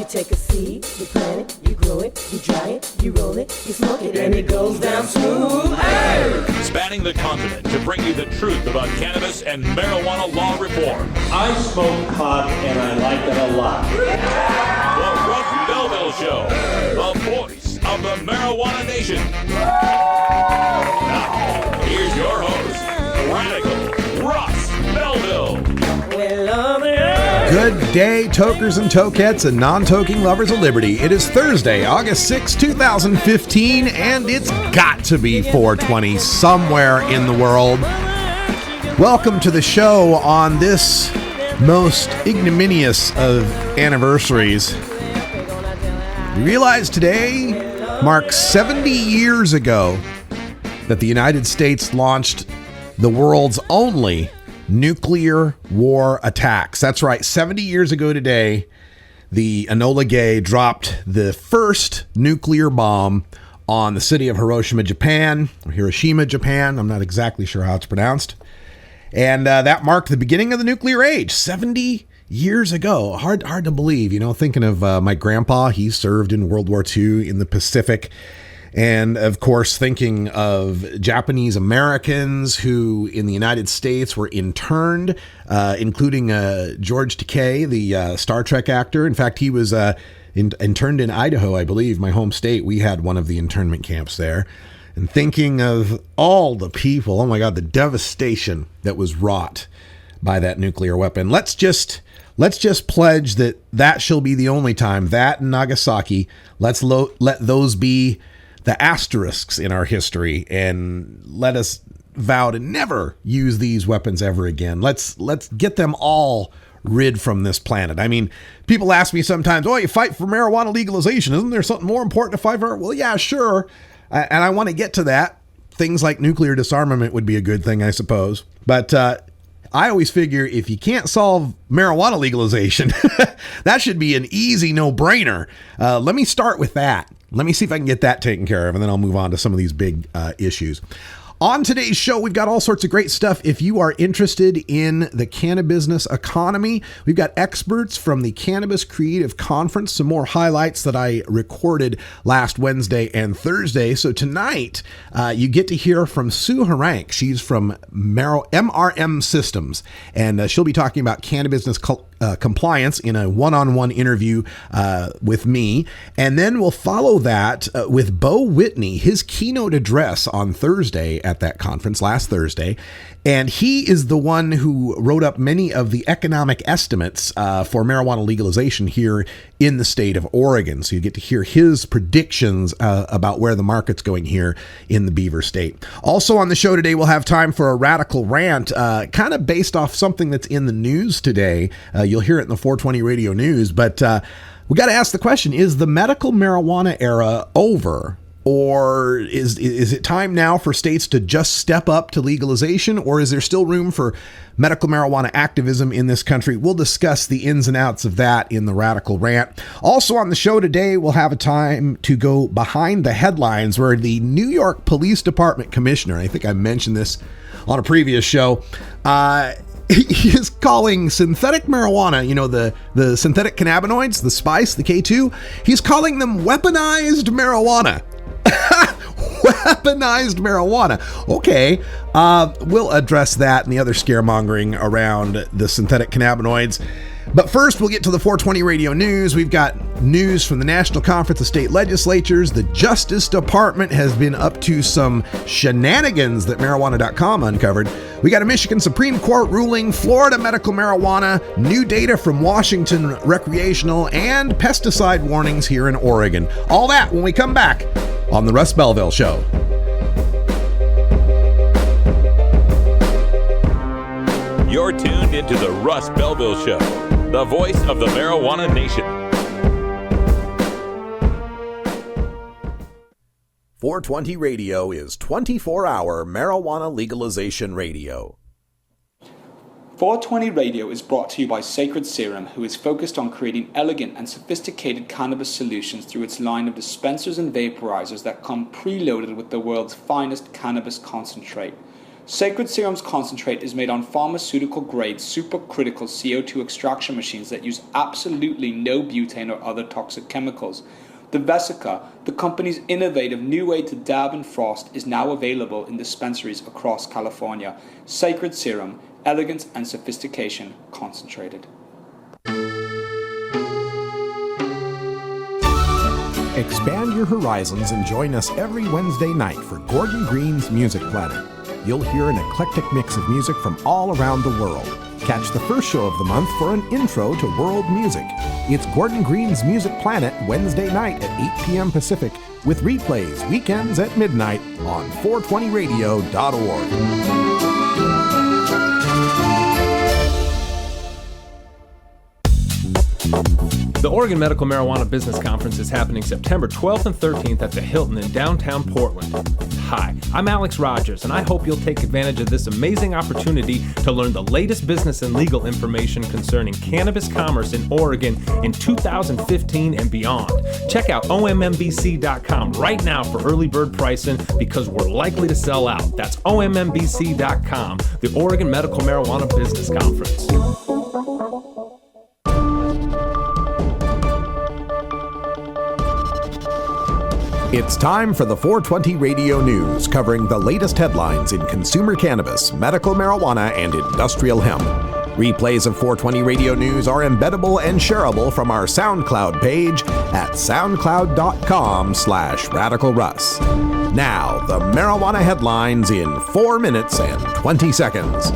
You take a seed, you plant it, you grow it, you dry it, you roll it, you smoke it, and it goes down smooth. Hey! Spanning the continent to bring you the truth about cannabis and marijuana law reform. I smoke pot and I like it a lot. The Russ Belville Show, the voice of the marijuana nation. Now, here's your host, Radical Russ Belville. Good day, tokers and tokettes and non-toking lovers of liberty. It is Thursday, August 6, 2015, and it's got to be 420 somewhere in the world. Welcome to the show on this most ignominious of anniversaries. You realize today marks 70 years ago that the United States launched the world's only nuclear war attacks. That's right, 70 years ago today, the Enola Gay dropped the first nuclear bomb on the city of Hiroshima, Japan, or Hiroshima, Japan. I'm not exactly sure how it's pronounced. And that marked the beginning of the nuclear age, 70 years ago. Hard to believe, you know, thinking of my grandpa. He served in World War II in the Pacific. And of course, thinking of Japanese Americans who in the United States were interned, including George Takei, the Star Trek actor. In fact, he was interned in Idaho, I believe, my home state. We had one of the internment camps there. And thinking of all the people, oh my God, the devastation that was wrought by that nuclear weapon. Let's just pledge that shall be the only time. That and Nagasaki, let those be the asterisks in our history, and let us vow to never use these weapons ever again. Let's get them all rid from this planet. I mean, people ask me sometimes, oh, you fight for marijuana legalization. Isn't there something more important to fight for? Well, yeah, sure. And I want to get to that. Things like nuclear disarmament would be a good thing, I suppose. But I always figure if you can't solve marijuana legalization, that should be an easy no-brainer. Let me start with that. Let me see if I can get that taken care of, and then I'll move on to some of these big issues. On today's show, we've got all sorts of great stuff. If you are interested in the cannabis economy, we've got experts from the Cannabis Creative Conference, some more highlights that I recorded last Wednesday and Thursday. So tonight, you get to hear from Sue Harank. She's from MRM Systems, and she'll be talking about cannabis compliance in a one-on-one interview with me. And then we'll follow that with Beau Whitney, his keynote address on Thursday at that conference last Thursday. And he is the one who wrote up many of the economic estimates for marijuana legalization here in the state of Oregon. So you get to hear his predictions about where the market's going here in the Beaver State. Also on the show today, we'll have time for a radical rant, kind of based off something that's in the news today. You'll hear it in the 420 radio news, but we got to ask the question, is the medical marijuana era over? Or is it time now for states to just step up to legalization, or is there still room for medical marijuana activism in this country? We'll discuss the ins and outs of that in the Radical Rant. Also on the show today, we'll have a time to go behind the headlines where the New York Police Department commissioner, I think I mentioned this on a previous show, he is calling synthetic marijuana, you know, the synthetic cannabinoids, the spice, the K2, he's calling them weaponized marijuana. Weaponized marijuana. Okay, we'll address that and the other scaremongering around the synthetic cannabinoids. But first, we'll get to the 420 radio news. We've got news from the National Conference of State Legislatures. The Justice Department has been up to some shenanigans that marijuana.com uncovered. We got a Michigan Supreme Court ruling, Florida medical marijuana, new data from Washington recreational, and pesticide warnings here in Oregon. All that when we come back on the Russ Belville Show. You're tuned into the Russ Belville Show, the voice of the marijuana nation. 420 Radio is 24-hour marijuana legalization radio. 420 Radio is brought to you by Sacred Serum, who is focused on creating elegant and sophisticated cannabis solutions through its line of dispensers and vaporizers that come preloaded with the world's finest cannabis concentrate. Sacred Serum's concentrate is made on pharmaceutical-grade supercritical CO2 extraction machines that use absolutely no butane or other toxic chemicals. The Vesica, the company's innovative new way to dab and frost, is now available in dispensaries across California. Sacred Serum, elegance and sophistication concentrated. Expand your horizons and join us every Wednesday night for Gordon Green's Music Planet. You'll hear an eclectic mix of music from all around the world. Catch the first show of the month for an intro to world music. It's Gordon Green's Music Planet Wednesday night at 8 p.m. Pacific with replays weekends at midnight on 420radio.org. The Oregon Medical Marijuana Business Conference is happening September 12th and 13th at the Hilton in downtown Portland. Hi, I'm Alex Rogers, and I hope you'll take advantage of this amazing opportunity to learn the latest business and legal information concerning cannabis commerce in Oregon in 2015 and beyond. Check out OMMBC.com right now for early bird pricing because we're likely to sell out. That's OMMBC.com, the Oregon Medical Marijuana Business Conference. It's time for the 420 Radio News, covering the latest headlines in consumer cannabis, medical marijuana, and industrial hemp. Replays of 420 Radio News are embeddable and shareable from our SoundCloud page at soundcloud.com/RadicalRuss. Now, the marijuana headlines in 4 minutes and 20 seconds.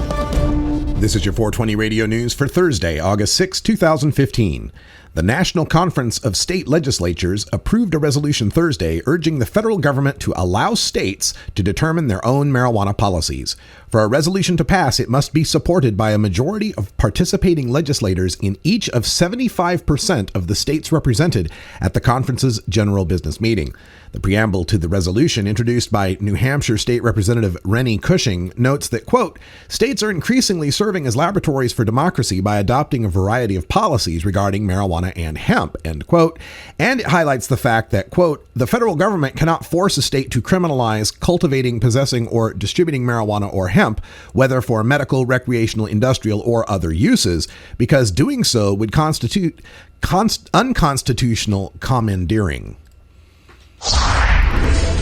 This is your 420 Radio News for Thursday, August 6, 2015. The National Conference of State Legislatures approved a resolution Thursday urging the federal government to allow states to determine their own marijuana policies. For a resolution to pass, it must be supported by a majority of participating legislators in each of 75% of the states represented at the conference's general business meeting. The preamble to the resolution, introduced by New Hampshire State Representative Rennie Cushing, notes that, quote, states are increasingly serving as laboratories for democracy by adopting a variety of policies regarding marijuana and hemp, end quote. And it highlights the fact that, quote, the federal government cannot force a state to criminalize cultivating, possessing, or distributing marijuana or hemp, whether for medical, recreational, industrial, or other uses, because doing so would constitute unconstitutional commandeering.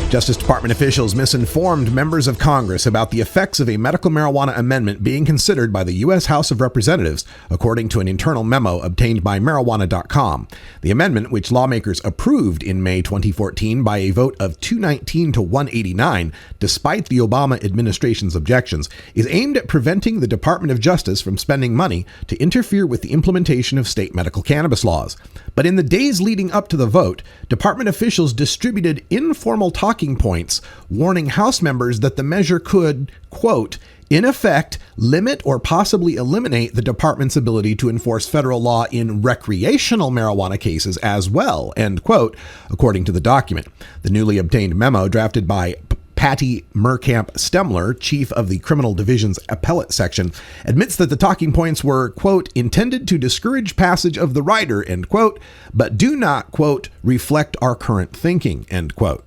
Justice Department officials misinformed members of Congress about the effects of a medical marijuana amendment being considered by the U.S. House of Representatives, according to an internal memo obtained by marijuana.com. The amendment, which lawmakers approved in May 2014 by a vote of 219 to 189, despite the Obama administration's objections, is aimed at preventing the Department of Justice from spending money to interfere with the implementation of state medical cannabis laws. But in the days leading up to the vote, department officials distributed informal talking points warning House members that the measure could, quote, in effect, limit or possibly eliminate the department's ability to enforce federal law in recreational marijuana cases as well, end quote, according to the document. The newly obtained memo, drafted by Patty Merkamp Stemler, chief of the Criminal Division's Appellate Section, admits that the talking points were, quote, intended to discourage passage of the rider, end quote, but do not, quote, reflect our current thinking, end quote.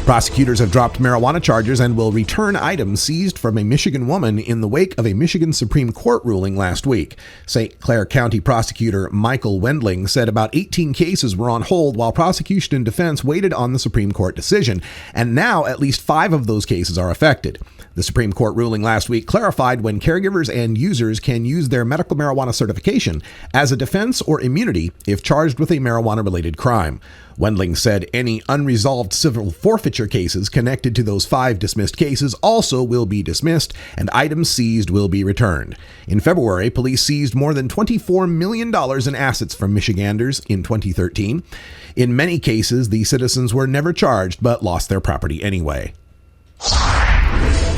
Prosecutors have dropped marijuana charges and will return items seized from a Michigan woman in the wake of a Michigan Supreme Court ruling last week. St. Clair County prosecutor Michael Wendling said about 18 cases were on hold while prosecution and defense waited on the Supreme Court decision, and now at least 5 of those cases are affected. The Supreme Court ruling last week clarified when caregivers and users can use their medical marijuana certification as a defense or immunity if charged with a marijuana-related crime. Wendling said any unresolved civil forfeiture cases connected to those 5 dismissed cases also will be dismissed, and items seized will be returned. In February, police seized more than $24 million in assets from Michiganders in 2013. In many cases, the citizens were never charged but lost their property anyway.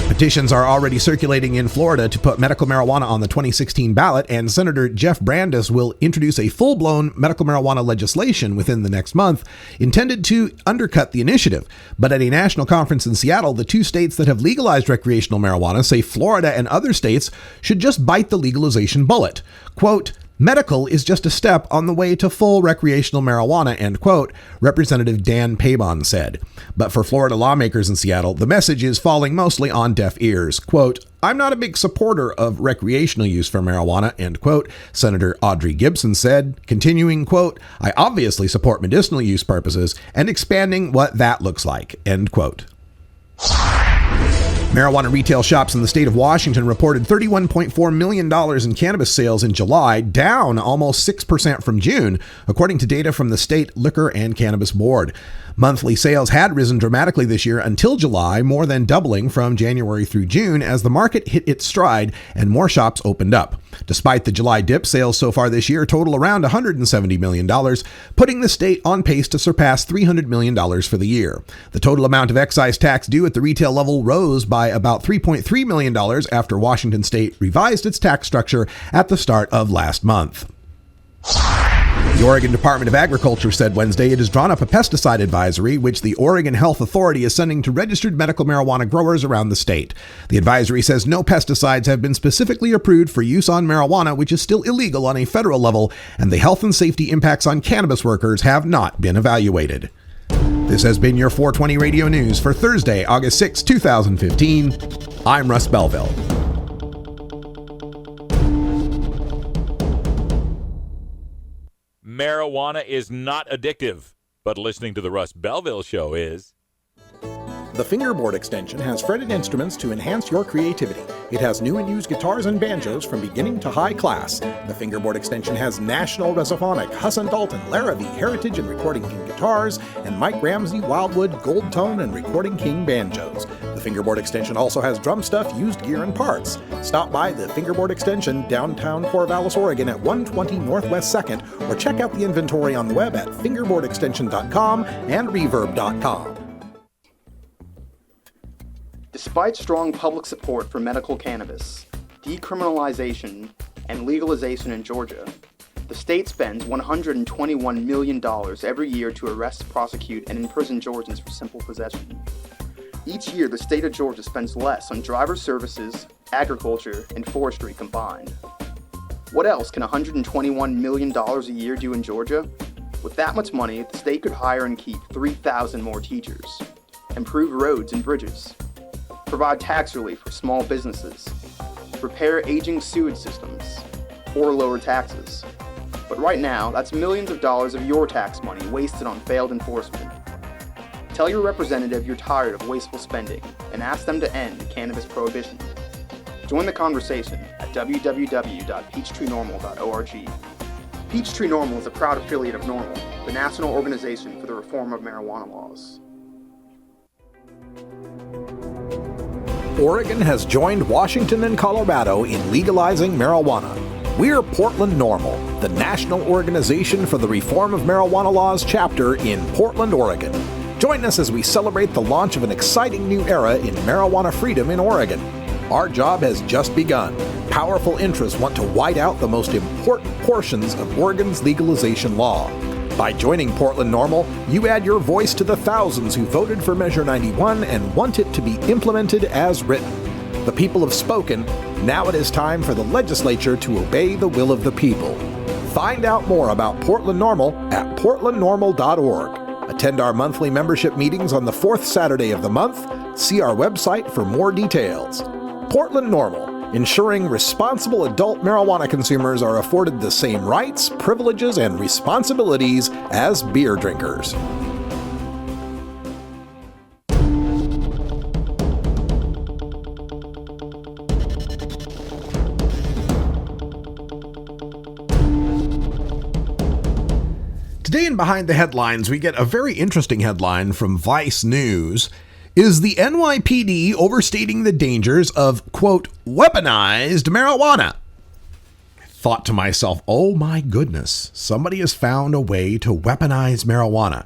Petitions are already circulating in Florida to put medical marijuana on the 2016 ballot, and Senator Jeff Brandes will introduce a full-blown medical marijuana legislation within the next month intended to undercut the initiative. But at a national conference in Seattle, the 2 states that have legalized recreational marijuana say Florida and other states should just bite the legalization bullet. Quote, Medical is just a step on the way to full recreational marijuana, end quote, Representative Dan Pabon said. But for Florida lawmakers in Seattle, the message is falling mostly on deaf ears. Quote, I'm not a big supporter of recreational use for marijuana, end quote, Senator Audrey Gibson said, continuing, quote, I obviously support medicinal use purposes and expanding what that looks like, end quote. Marijuana retail shops in the state of Washington reported $31.4 million in cannabis sales in July, down almost 6% from June, according to data from the State Liquor and Cannabis Board. Monthly sales had risen dramatically this year until July, more than doubling from January through June as the market hit its stride and more shops opened up. Despite the July dip, sales so far this year total around $170 million, putting the state on pace to surpass $300 million for the year. The total amount of excise tax due at the retail level rose by about $3.3 million after Washington state revised its tax structure at the start of last month. The Oregon Department of Agriculture said Wednesday it has drawn up a pesticide advisory, which the Oregon Health Authority is sending to registered medical marijuana growers around the state. The advisory says no pesticides have been specifically approved for use on marijuana, which is still illegal on a federal level, and the health and safety impacts on cannabis workers have not been evaluated. This has been your 420 Radio News for Thursday, August 6, 2015. I'm Russ Belville. Marijuana is not addictive, but listening to the Russ Belville Show is. The Fingerboard Extension has fretted instruments to enhance your creativity. It has new and used guitars and banjos from beginning to high class. The Fingerboard Extension has National Resophonic, Husson Dalton, Larrabee, Heritage and Recording King guitars, and Mike Ramsey, Wildwood, Gold Tone, and Recording King banjos. The Fingerboard Extension also has drum stuff, used gear, and parts. Stop by the Fingerboard Extension, downtown Corvallis, Oregon at 120 Northwest 2nd, or check out the inventory on the web at fingerboardextension.com and reverb.com. Despite strong public support for medical cannabis, decriminalization, and legalization in Georgia, the state spends $121 million every year to arrest, prosecute, and imprison Georgians for simple possession. Each year, the state of Georgia spends less on driver services, agriculture, and forestry combined. What else can $121 million a year do in Georgia? With that much money, the state could hire and keep 3,000 more teachers, improve roads and bridges, provide tax relief for small businesses, repair aging sewage systems, or lower taxes. But right now, that's millions of dollars of your tax money wasted on failed enforcement. Tell your representative you're tired of wasteful spending and ask them to end cannabis prohibition. Join the conversation at www.peachtreenormal.org. Peachtree Normal is a proud affiliate of NORML, the National Organization for the Reform of Marijuana Laws. Oregon has joined Washington and Colorado in legalizing marijuana. We're Portland NORML, the National Organization for the Reform of Marijuana Laws chapter in Portland, Oregon. Join us as we celebrate the launch of an exciting new era in marijuana freedom in Oregon. Our job has just begun. Powerful interests want to white out the most important portions of Oregon's legalization law. By joining Portland NORML, you add your voice to the thousands who voted for Measure 91 and want it to be implemented as written. The people have spoken. Now it is time for the legislature to obey the will of the people. Find out more about Portland NORML at portlandnormal.org. Attend our monthly membership meetings on the fourth Saturday of the month. See our website for more details. Portland NORML, ensuring responsible adult marijuana consumers are afforded the same rights, privileges, and responsibilities as beer drinkers. Today in Behind the Headlines, we get a very interesting headline from Vice News. Is the NYPD overstating the dangers of, quote, weaponized marijuana? I thought to myself, oh my goodness, somebody has found a way to weaponize marijuana,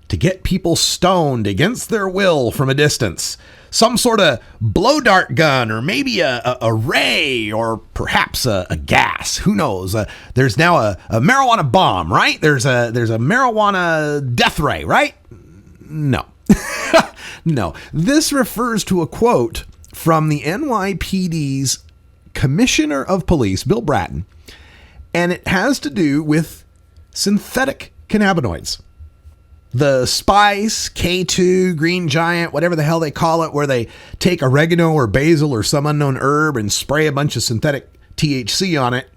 to get people stoned against their will from a distance. Some sort of blow dart gun, or maybe a ray, or perhaps a gas. Who knows? There's now a marijuana bomb, right? There's a marijuana death ray, right? No. No, this refers to a quote from the NYPD's Commissioner of Police, Bill Bratton, and it has to do with synthetic cannabinoids. The spice, K2, Green Giant, whatever the hell they call it, where they take oregano or basil or some unknown herb and spray a bunch of synthetic THC on it.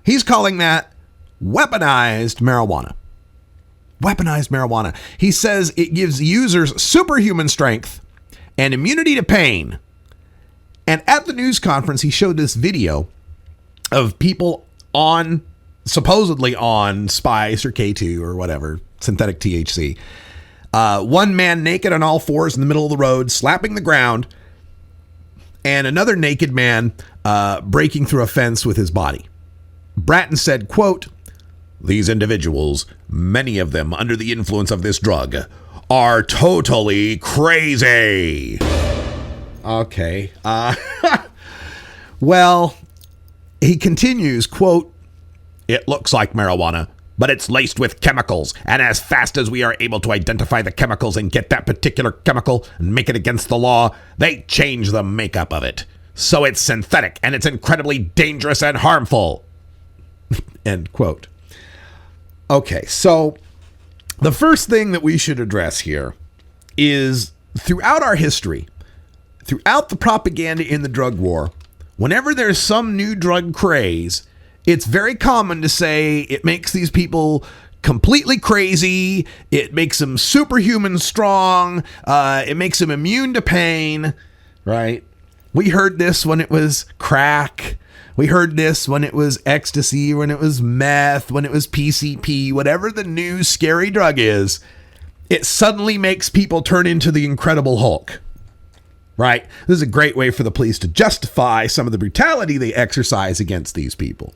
He's calling that weaponized marijuana. Weaponized marijuana. He says it gives users superhuman strength and immunity to pain. And at the news conference, he showed this video of people supposedly on spice or K2 or whatever, synthetic THC. One man naked on all fours in the middle of the road, slapping the ground, and another naked man breaking through a fence with his body. Bratton said, quote, "These individuals, many of them under the influence of this drug, are totally crazy." Okay. Well, he continues, quote, "It looks like marijuana, but it's laced with chemicals. And as fast as we are able to identify the chemicals and get that particular chemical and make it against the law, they change the makeup of it. So it's synthetic and it's incredibly dangerous and harmful." End quote. Okay, so the first thing that we should address here is throughout our history, throughout the propaganda in the drug war, whenever there's some new drug craze, it's very common to say it makes these people completely crazy, it makes them superhuman strong, it makes them immune to pain, right? We heard this when it was crack. We heard this when it was ecstasy, when it was meth, when it was PCP, whatever the new scary drug is, it suddenly makes people turn into the Incredible Hulk, right? This is a great way for the police to justify some of the brutality they exercise against these people.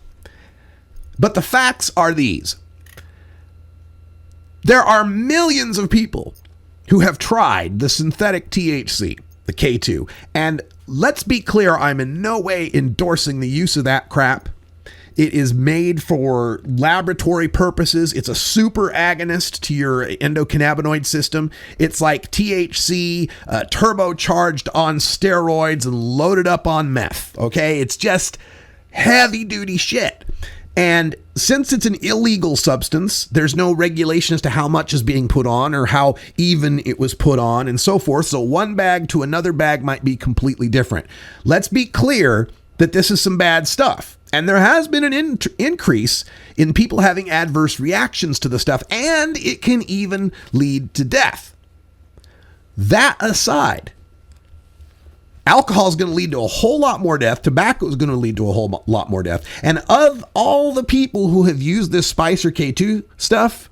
But the facts are these. There are millions of people who have tried the synthetic THC, the K2, and let's be clear, I'm in no way endorsing the use of that crap. It is made for laboratory purposes. It's a super agonist to your endocannabinoid system. It's like THC turbocharged on steroids and loaded up on meth, okay? It's just heavy duty shit. And since it's an illegal substance, there's no regulation as to how much is being put on or how even it was put on and so forth. So one bag to another bag might be completely different. Let's be clear that this is some bad stuff. And there has been an increase in people having adverse reactions to the stuff, and it can even lead to death. That aside, alcohol is going to lead to a whole lot more death. Tobacco is going to lead to a whole lot more death. And of all the people who have used this spice or K2 stuff,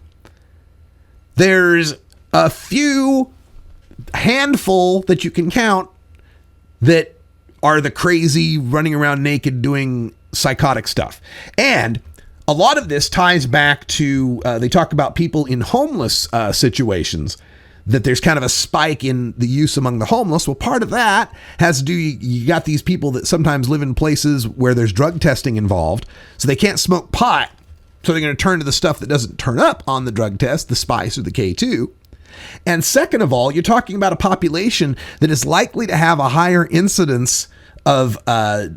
there's a handful that you can count that are the crazy running around naked doing psychotic stuff. And a lot of this ties back to, they talk about people in homeless situations, that there's kind of a spike in the use among the homeless. Well, part of that has to do, you got these people that sometimes live in places where there's drug testing involved, so they can't smoke pot, so they're going to turn to the stuff that doesn't turn up on the drug test, the spice or the K2. And second of all, you're talking about a population that is likely to have a higher incidence of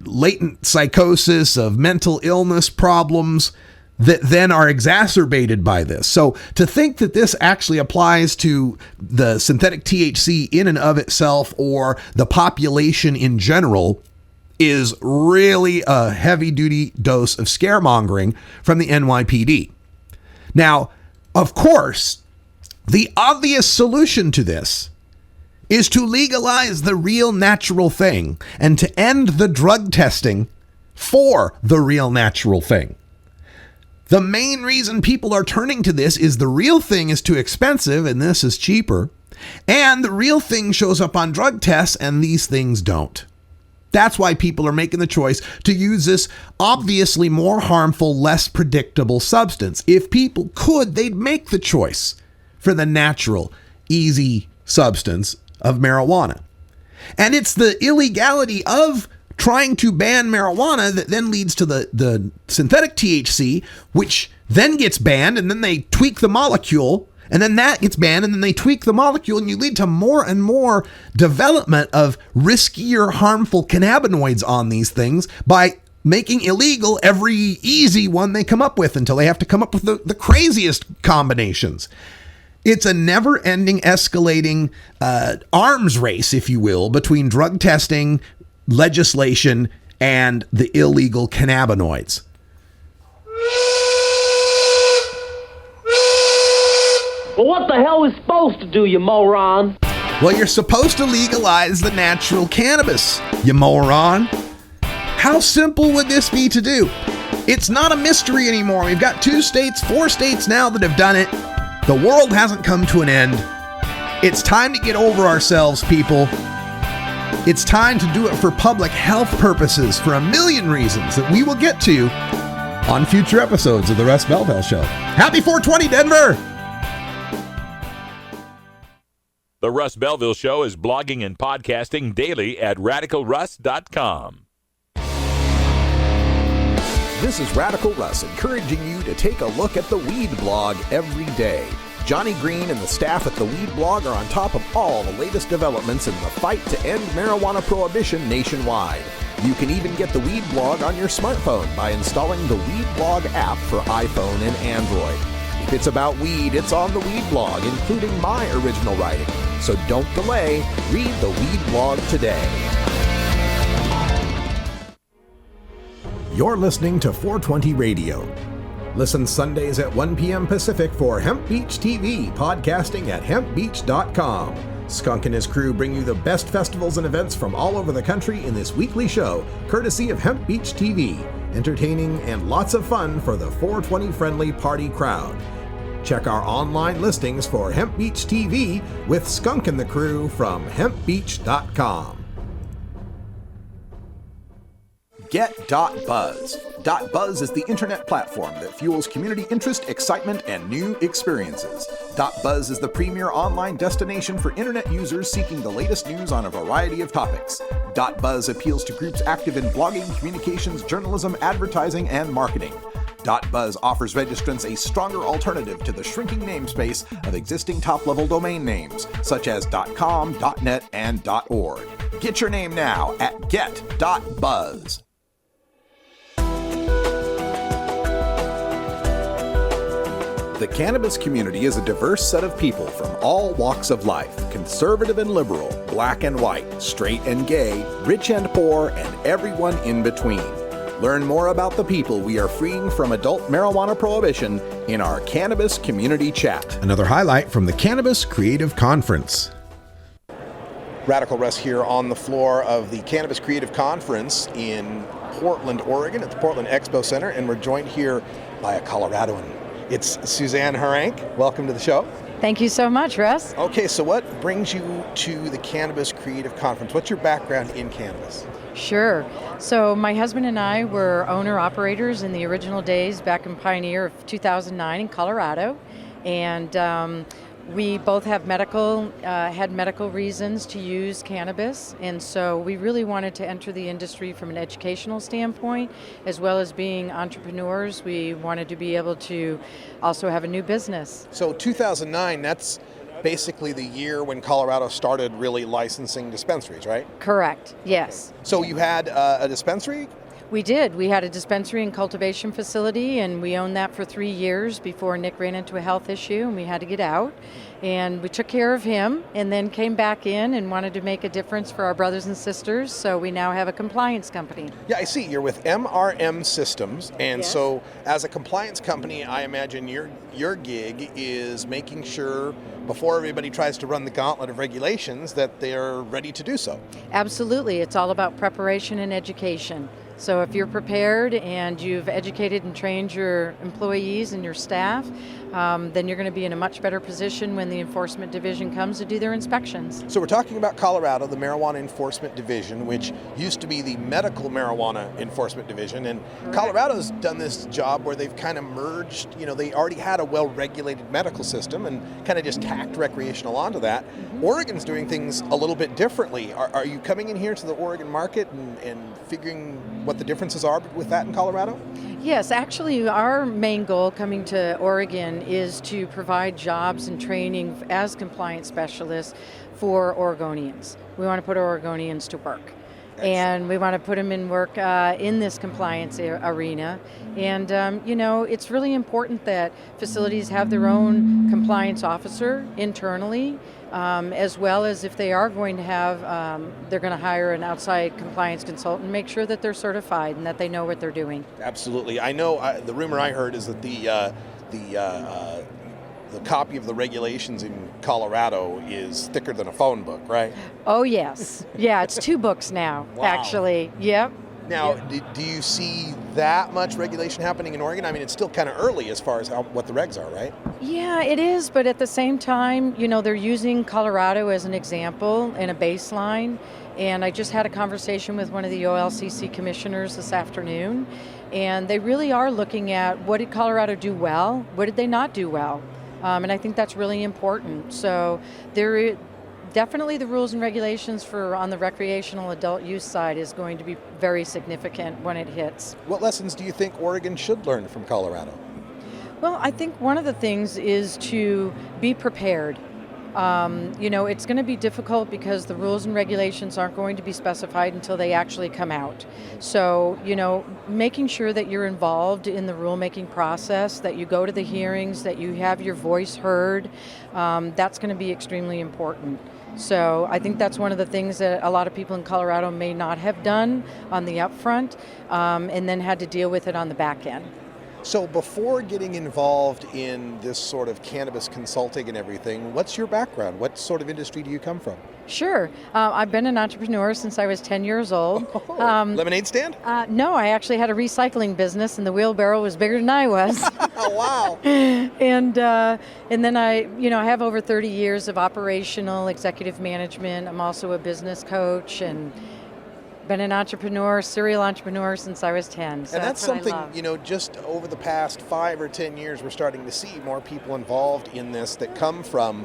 latent psychosis, of mental illness problems, that then are exacerbated by this. So to think that this actually applies to the synthetic THC in and of itself or the population in general is really a heavy-duty dose of scaremongering from the NYPD. Now, of course, the obvious solution to this is to legalize the real natural thing and to end the drug testing for the real natural thing. The main reason people are turning to this is the real thing is too expensive and this is cheaper, and the real thing shows up on drug tests and these things don't. That's why people are making the choice to use this obviously more harmful, less predictable substance. If people could, they'd make the choice for the natural, easy substance of marijuana. And it's the illegality of trying to ban marijuana that then leads to the synthetic THC, which then gets banned, and then they tweak the molecule, and then that gets banned, and then they tweak the molecule, and you lead to more and more development of riskier, harmful cannabinoids on these things by making illegal every easy one they come up with until they have to come up with the craziest combinations. It's a never-ending, escalating arms race, if you will, between drug testing, legislation, and the illegal cannabinoids. Well, what the hell are we supposed to do, you moron? Well, you're supposed to legalize the natural cannabis, you moron. How simple would this be to do? It's not a mystery anymore. We've got 4 states now that have done it. The world hasn't come to an end. It's time to get over ourselves, people. It's time to do it for public health purposes for a million reasons that we will get to on future episodes of the Russ Belville Show. Happy 420, Denver! The Russ Belville Show is blogging and podcasting daily at radicalruss.com. This is Radical Russ encouraging you to take a look at the Weed Blog every day. Johnny Green and the staff at the Weed Blog are on top of all the latest developments in the fight to end marijuana prohibition nationwide. You can even get the Weed Blog on your smartphone by installing the Weed Blog app for iPhone and Android. If it's about weed, it's on the Weed Blog, including my original writing. So don't delay. Read the Weed Blog today. You're listening to 420 Radio. Listen Sundays at 1 p.m. Pacific for Hemp Beach TV, podcasting at hempbeach.com. Skunk and his crew bring you the best festivals and events from all over the country in this weekly show, courtesy of Hemp Beach TV. Entertaining and lots of fun for the 420-friendly party crowd. Check our online listings for Hemp Beach TV with Skunk and the crew from hempbeach.com. Get.Buzz. .Buzz is the internet platform that fuels community interest, excitement, and new experiences. .Buzz is the premier online destination for internet users seeking the latest news on a variety of topics. .Buzz appeals to groups active in blogging, communications, journalism, advertising, and marketing. .Buzz offers registrants a stronger alternative to the shrinking namespace of existing top-level domain names, such as .com, .net, and .org. Get your name now at get.buzz. The cannabis community is a diverse set of people from all walks of life, conservative and liberal, black and white, straight and gay, rich and poor, and everyone in between. Learn more about the people we are freeing from adult marijuana prohibition in our Cannabis Community Chat. Another highlight from the Cannabis Creative Conference. Radical Russ here on the floor of the Cannabis Creative Conference in Portland, Oregon at the Portland Expo Center, and we're joined here by a Coloradoan. It's Suzanne Harank. Welcome to the show. Thank you so much, Russ. Okay, so what brings you to the Cannabis Creative Conference? What's your background in cannabis? Sure. So my husband and I were owner-operators in the original days back in Pioneer of 2009 in Colorado. And we both have had medical reasons to use cannabis. And so we really wanted to enter the industry from an educational standpoint, as well as being entrepreneurs. We wanted to be able to also have a new business. So 2009, that's basically the year when Colorado started really licensing dispensaries, right? Correct, yes. So you had a dispensary? We did. We had a dispensary and cultivation facility, and we owned that for 3 years before Nick ran into a health issue and we had to get out. And we took care of him and then came back in and wanted to make a difference for our brothers and sisters, so we now have a compliance company. Yeah, I see. You're with MRM Systems, and Yes. So as a compliance company, I imagine your gig is making sure before everybody tries to run the gauntlet of regulations that they're ready to do so. Absolutely. It's all about preparation and education. So if you're prepared and you've educated and trained your employees and your staff, then you're going to be in a much better position when the enforcement division comes to do their inspections. So we're talking about Colorado, the Marijuana Enforcement Division, which used to be the Medical Marijuana Enforcement Division. And Colorado's done this job where they've kind of merged, they already had a well-regulated medical system and kind of just tacked recreational onto that. Mm-hmm. Oregon's doing things a little bit differently. Are you coming in here to the Oregon market and figuring what the differences are with that in Colorado? Yes, actually our main goal coming to Oregon is to provide jobs and training as compliance specialists for Oregonians. We want to put Oregonians to work. And we want to put them in work in this compliance arena. And, it's really important that facilities have their own compliance officer internally, as well as if they are going to have, they're going to hire an outside compliance consultant, make sure that they're certified and that they know what they're doing. Absolutely. I know the rumor I heard is that the copy of the regulations in Colorado is thicker than a phone book, right? Oh, yes. Yeah, it's 2 books now, actually. Yep. Now, do you see that much regulation happening in Oregon? I mean, it's still kind of early as far as what the regs are, right? Yeah, it is, but at the same time, they're using Colorado as an example and a baseline. And I just had a conversation with one of the OLCC commissioners this afternoon, and they really are looking at what did Colorado do well, what did they not do well? And I think that's really important. So there definitely the rules and regulations on the recreational adult use side is going to be very significant when it hits. What lessons do you think Oregon should learn from Colorado? Well, I think one of the things is to be prepared. It's going to be difficult because the rules and regulations aren't going to be specified until they actually come out. So, making sure that you're involved in the rulemaking process, that you go to the hearings, that you have your voice heard, that's going to be extremely important. So I think that's one of the things that a lot of people in Colorado may not have done on the upfront, and then had to deal with it on the back end. So before getting involved in this sort of cannabis consulting and everything, what's your background? What sort of industry do you come from? Sure. I've been an entrepreneur since I was 10 years old. Lemonade stand? No, I actually had a recycling business, and the wheelbarrow was bigger than I was. Oh, wow. And then I have over 30 years of operational executive management. I'm also a business coach and been an entrepreneur, serial entrepreneur since I was 10. So and that's what something, just over the past 5 or 10 years, we're starting to see more people involved in this that come from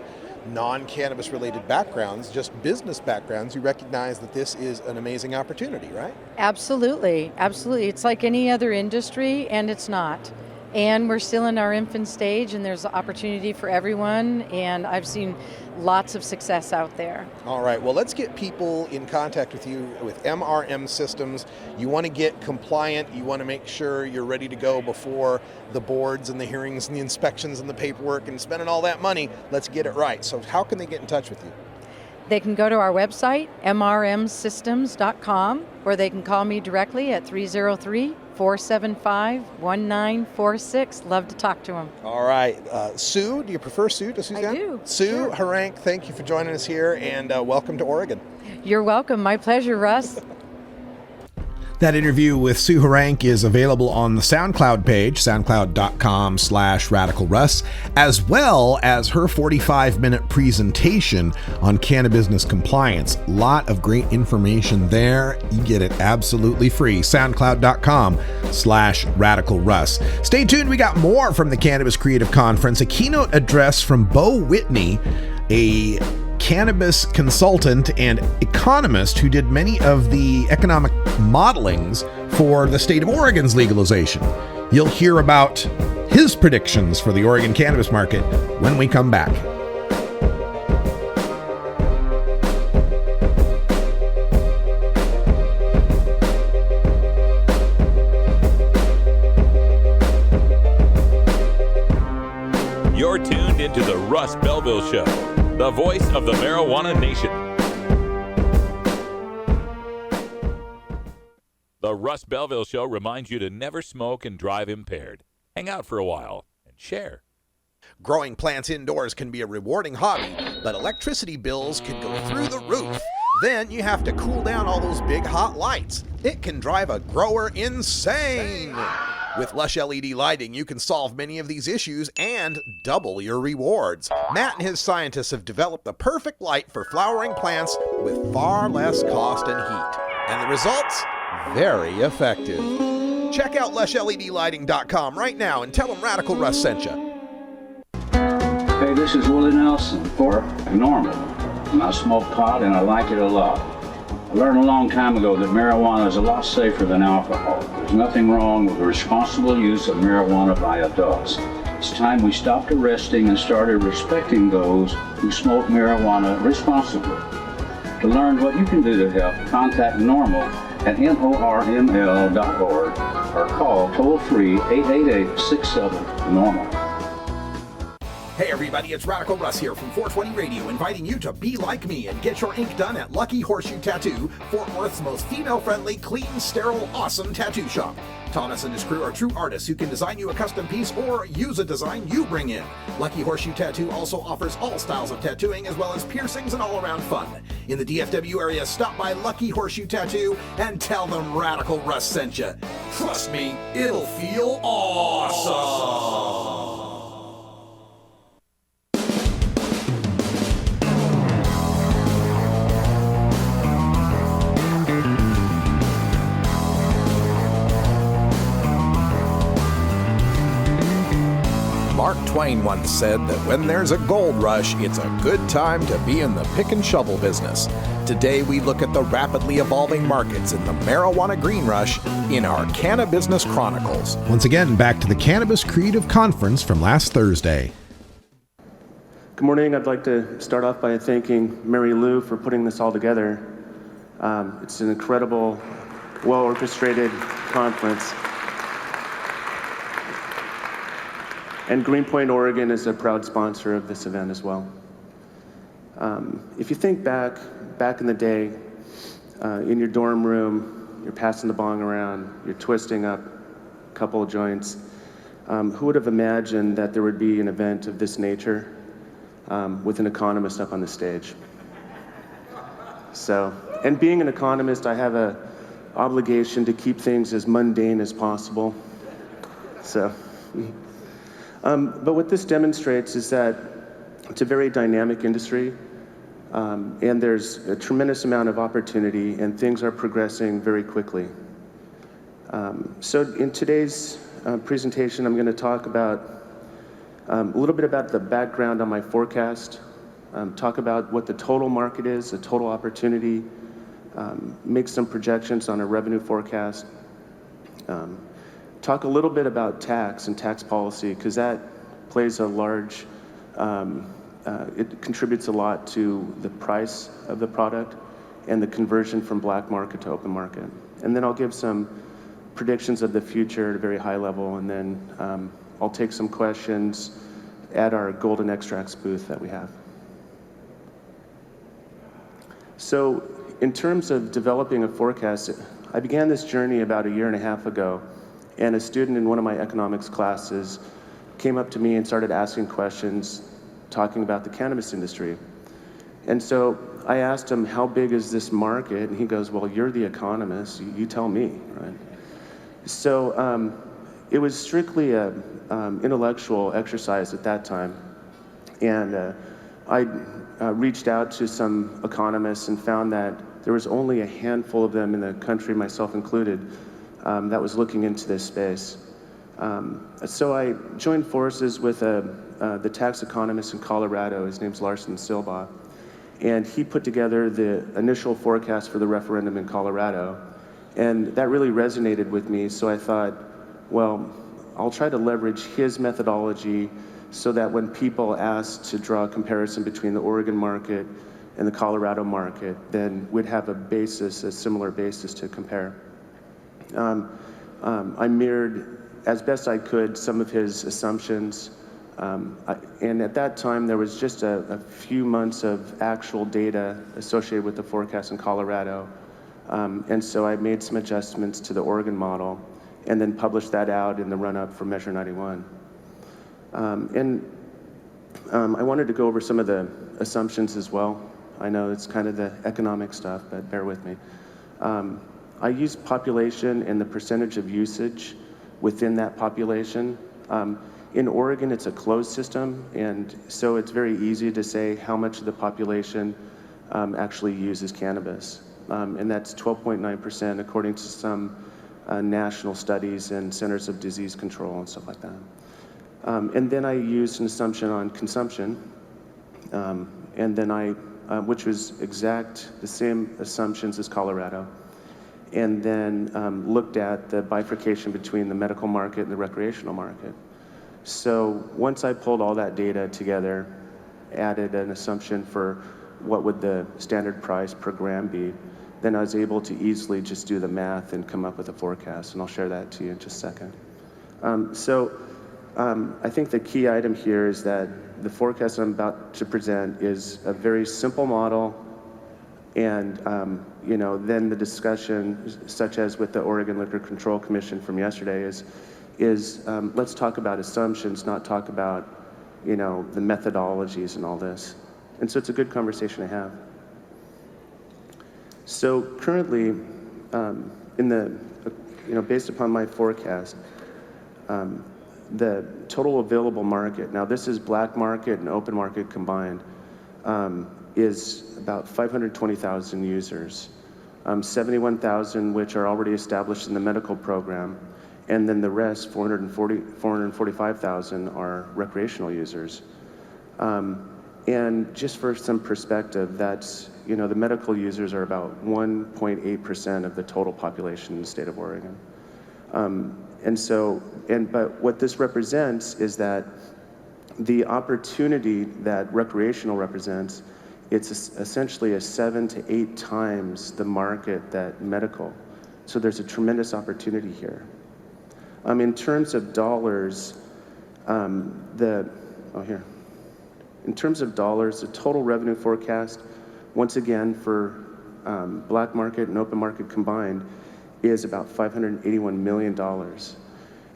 non-cannabis related backgrounds, just business backgrounds. You recognize that this is an amazing opportunity, right? Absolutely. Absolutely. It's like any other industry, and it's not. And we're still in our infant stage, and there's opportunity for everyone, and I've seen lots of success out there. All right, well, let's get people in contact with you with MRM Systems. You want to get compliant, you want to make sure you're ready to go before the boards and the hearings and the inspections and the paperwork and spending all that money. Let's get it right. So how can they get in touch with you? They can go to our website, mrmsystems.com, or they can call me directly at 303-475-1946. Love to talk to them. All right. Sue, do you prefer Sue to Suzanne? I do. Sue, sure. Harank, thank you for joining us here, and welcome to Oregon. You're welcome. My pleasure, Russ. That interview with Sue Harank is available on the SoundCloud page, soundcloud.com/radicalruss, as well as her 45-minute presentation on cannabis compliance. A lot of great information there. You get it absolutely free. SoundCloud.com/radicalruss. Stay tuned. We got more from the Cannabis Creative Conference, a keynote address from Beau Whitney, a cannabis consultant and economist who did many of the economic modelings for the state of Oregon's legalization. You'll hear about his predictions for the Oregon cannabis market when we come back. You're tuned into the Russ Belville Show, the voice of the marijuana nation. The Russ Belville Show reminds you to never smoke and drive impaired. Hang out for a while and share. Growing plants indoors can be a rewarding hobby, but electricity bills can go through the roof. Then you have to cool down all those big hot lights. It can drive a grower insane. With Lush LED lighting, you can solve many of these issues and double your rewards. Matt and his scientists have developed the perfect light for flowering plants with far less cost and heat. And the results? Very effective. Check out LushLEDlighting.com right now and tell them Radical Russ sent you. Hey, this is Willie Nelson for Normal. And I smoke pot and I like it a lot. I learned a long time ago that marijuana is a lot safer than alcohol. There's nothing wrong with the responsible use of marijuana by adults. It's time we stopped arresting and started respecting those who smoke marijuana responsibly. To learn what you can do to help, contact NORML at norml.org or call toll-free 888-67-NORMAL. Hey everybody, it's Radical Russ here from 420 Radio, inviting you to be like me and get your ink done at Lucky Horseshoe Tattoo, Fort Worth's most female-friendly, clean, sterile, awesome tattoo shop. Thomas and his crew are true artists who can design you a custom piece or use a design you bring in. Lucky Horseshoe Tattoo also offers all styles of tattooing as well as piercings and all-around fun. In the DFW area, stop by Lucky Horseshoe Tattoo and tell them Radical Russ sent you. Trust me, it'll feel awesome. Mark Twain once said that when there's a gold rush, it's a good time to be in the pick and shovel business. Today we look at the rapidly evolving markets in the marijuana green rush in our Cannabis Chronicles. Once again, back to the Cannabis Creative Conference from last Thursday. Good morning. I'd like to start off by thanking Mary Lou for putting this all together. It's an incredible, well-orchestrated conference. And Greenpoint, Oregon is a proud sponsor of this event as well. If you think back in the day, in your dorm room, you're passing the bong around, you're twisting up a couple of joints, who would have imagined that there would be an event of this nature with an economist up on the stage? So, and being an economist, I have an obligation to keep things as mundane as possible. So. But what this demonstrates is that it's a very dynamic industry, and there's a tremendous amount of opportunity, and things are progressing very quickly. So in today's presentation, I'm going to talk about a little bit about the background on my forecast, talk about what the total market is, the total opportunity, make some projections on a revenue forecast, talk a little bit about tax and tax policy, because that plays a large, it contributes a lot to the price of the product and the conversion from black market to open market. And then I'll give some predictions of the future at a very high level, and then I'll take some questions at our Golden Extracts booth that we have. So in terms of developing a forecast, I began this journey about 1.5 years ago. And a student in one of my economics classes came up to me and started asking questions, talking about the cannabis industry. And so I asked him, how big is this market? And he goes, well, you're the economist, you tell me, right? So it was strictly an intellectual exercise at that time. And I reached out to some economists and found that there was only a handful of them in the country, myself included, that was looking into this space. So I joined forces with the tax economist in Colorado. His name's Larson Silba. And he put together the initial forecast for the referendum in Colorado. And that really resonated with me. So I thought, well, I'll try to leverage his methodology so that when people ask to draw a comparison between the Oregon market and the Colorado market, then we'd have a basis, a similar basis to compare. I mirrored, as best I could, some of his assumptions. And at that time, there was just a few months of actual data associated with the forecast in Colorado. And so I made some adjustments to the Oregon model and then published that out in the run-up for Measure 91. I wanted to go over some of the assumptions as well. I know it's kind of the economic stuff, but bear with me. I use population and the percentage of usage within that population. In Oregon, it's a closed system, and so it's very easy to say how much of the population actually uses cannabis. And that's 12.9% according to some national studies and centers of disease control and stuff like that. And then I used an assumption on consumption, and then which was the same assumptions as Colorado. And then looked at the bifurcation between the medical market and the recreational market. So once I pulled all that data together, added an assumption for what would the standard price per gram be, then I was able to easily just do the math and come up with a forecast, and I'll share that to you in just a second. I think the key item here is that the forecast I'm about to present is a very simple model, and then the discussion, such as with the Oregon Liquor Control Commission from yesterday, is let's talk about assumptions, not talk about the methodologies and all this. And so it's a good conversation to have. So currently, based upon my forecast, the total available market, now this is black market and open market combined, is about 520,000 users, 71,000 which are already established in the medical program, and then the rest, 445,000, are recreational users. And just for some perspective, that's, the medical users are about 1.8% of the total population in the state of Oregon. But what this represents is that the opportunity that recreational represents, it's essentially 7 to 8 times the market that medical. So there's a tremendous opportunity here. In terms of dollars, in terms of dollars, the total revenue forecast, once again for black market and open market combined, is about $581 million.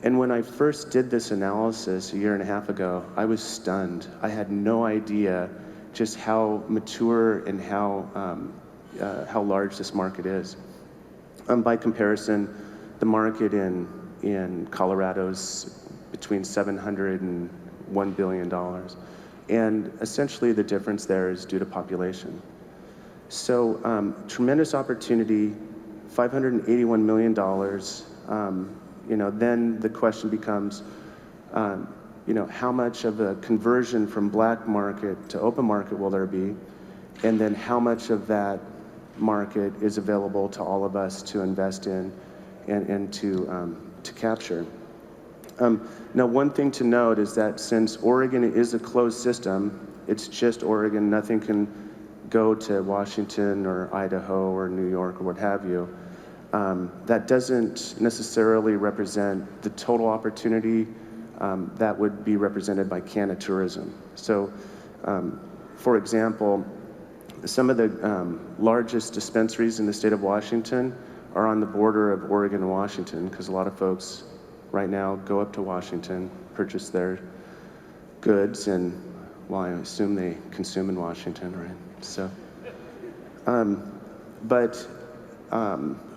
And when I first did this analysis a year and a half ago, I was stunned. I had no idea just how mature and how large this market is. By comparison, the market in Colorado is between $700 and $1 billion. And essentially the difference there is due to population. So tremendous opportunity, $581 million. Then the question becomes, how much of a conversion from black market to open market will there be? And then how much of that market is available to all of us to invest in and to capture? Now, one thing to note is that since Oregon is a closed system, it's just Oregon, nothing can go to Washington or Idaho or New York or what have you. That doesn't necessarily represent the total opportunity that would be represented by Canada tourism. So, for example, some of the largest dispensaries in the state of Washington are on the border of Oregon and Washington, because a lot of folks right now go up to Washington, purchase their goods, and I assume they consume in Washington, right? So,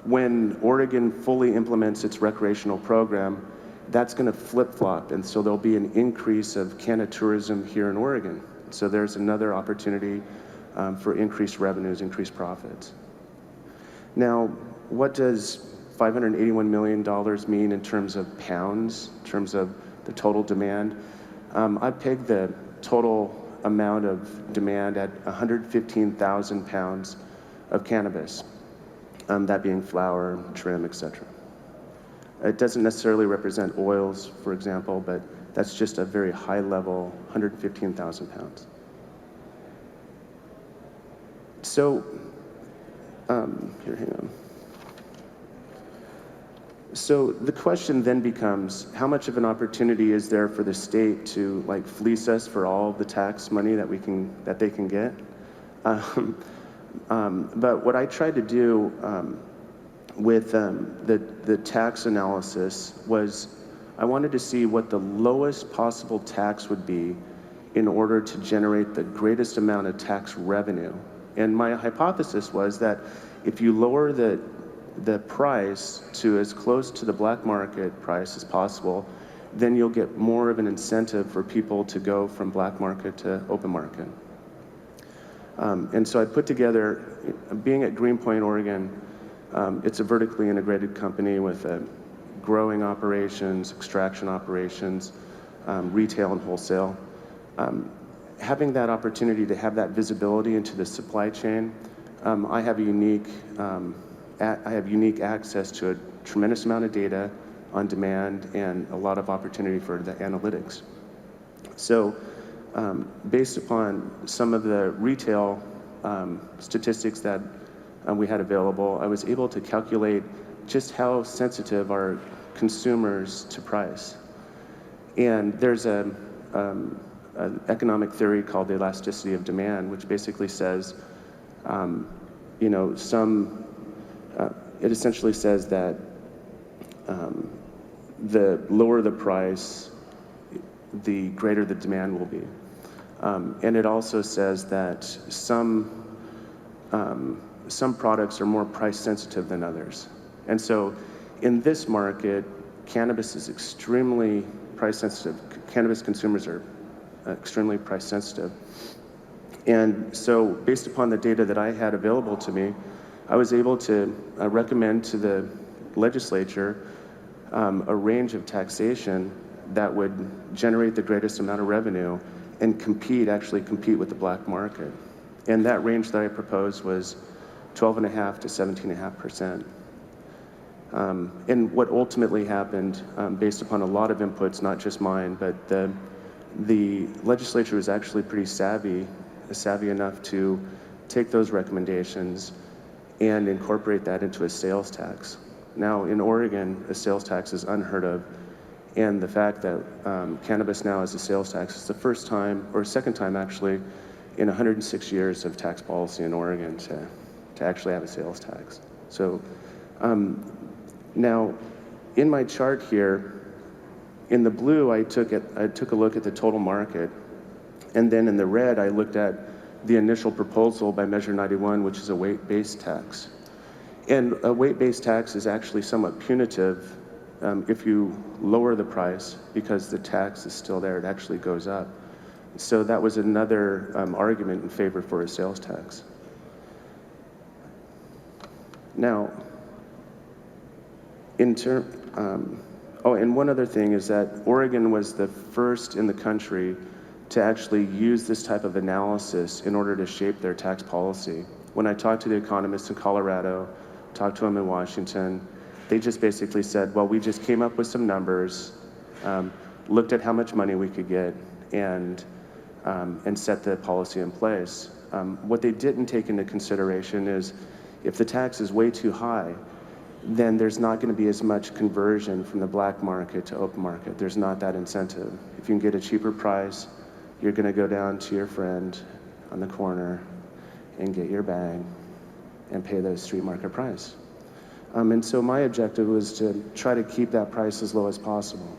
when Oregon fully implements its recreational program, that's going to flip-flop, and so there'll be an increase of Canada tourism here in Oregon. So there's another opportunity for increased revenues, increased profits. Now, what does $581 million mean in terms of pounds, in terms of the total demand? I pegged the total amount of demand at 115,000 pounds of cannabis, that being flower, trim, etc. It doesn't necessarily represent oils, for example, but that's just a very high level, 115,000 pounds. So, hang on. So the question then becomes, how much of an opportunity is there for the state to fleece us for all the tax money that they can get? But what I tried to do with the tax analysis was I wanted to see what the lowest possible tax would be in order to generate the greatest amount of tax revenue. And my hypothesis was that if you lower the price to as close to the black market price as possible, then you'll get more of an incentive for people to go from black market to open market. And so I put together, being at Greenpoint, Oregon, it's a vertically integrated company with growing operations, extraction operations, retail and wholesale. Having that opportunity to have that visibility into the supply chain, I have unique access to a tremendous amount of data on demand and a lot of opportunity for the analytics. So based upon some of the retail statistics that we had available, I was able to calculate just how sensitive are consumers to price. And there's an economic theory called the elasticity of demand, which basically says, it essentially says that the lower the price, the greater the demand will be. And it also says that some products are more price sensitive than others. And so in this market, cannabis is extremely price sensitive. Cannabis consumers are extremely price sensitive. And so based upon the data that I had available to me, I was able to recommend to the legislature a range of taxation that would generate the greatest amount of revenue and actually compete with the black market. And that range that I proposed was 12.5% to 17.5%. And what ultimately happened, based upon a lot of inputs, not just mine, but the legislature was actually pretty savvy enough to take those recommendations and incorporate that into a sales tax. Now, in Oregon, a sales tax is unheard of, and the fact that cannabis now has a sales tax is the first time, or second time actually, in 106 years of tax policy in Oregon to actually have a sales tax. So now, in my chart here, in the blue, I took a look at the total market, and then in the red, I looked at the initial proposal by Measure 91, which is a weight-based tax. And a weight-based tax is actually somewhat punitive if you lower the price, because the tax is still there, it actually goes up. So that was another argument in favor for a sales tax. Now, and one other thing is that Oregon was the first in the country to actually use this type of analysis in order to shape their tax policy. When I talked to the economists in Colorado, talked to them in Washington, they just basically said, well, we just came up with some numbers, looked at how much money we could get, and set the policy in place. What they didn't take into consideration is if the tax is way too high, then there's not going to be as much conversion from the black market to open market. There's not that incentive. If you can get a cheaper price, you're going to go down to your friend on the corner and get your bag and pay the street market price. And so my objective was to try to keep that price as low as possible.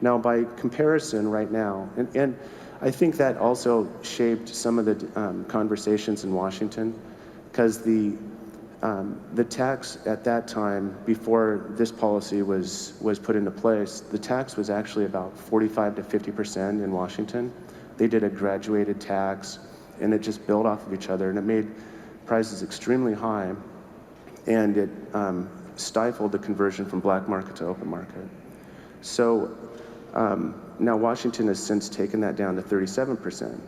Now, by comparison right now, and I think that also shaped some of the conversations in Washington, because the tax at that time, before this policy was put into place, the tax was actually about 45 to 50% in Washington. They did a graduated tax, and it just built off of each other, and it made prices extremely high, and it stifled the conversion from black market to open market. So now Washington has since taken that down to 37%.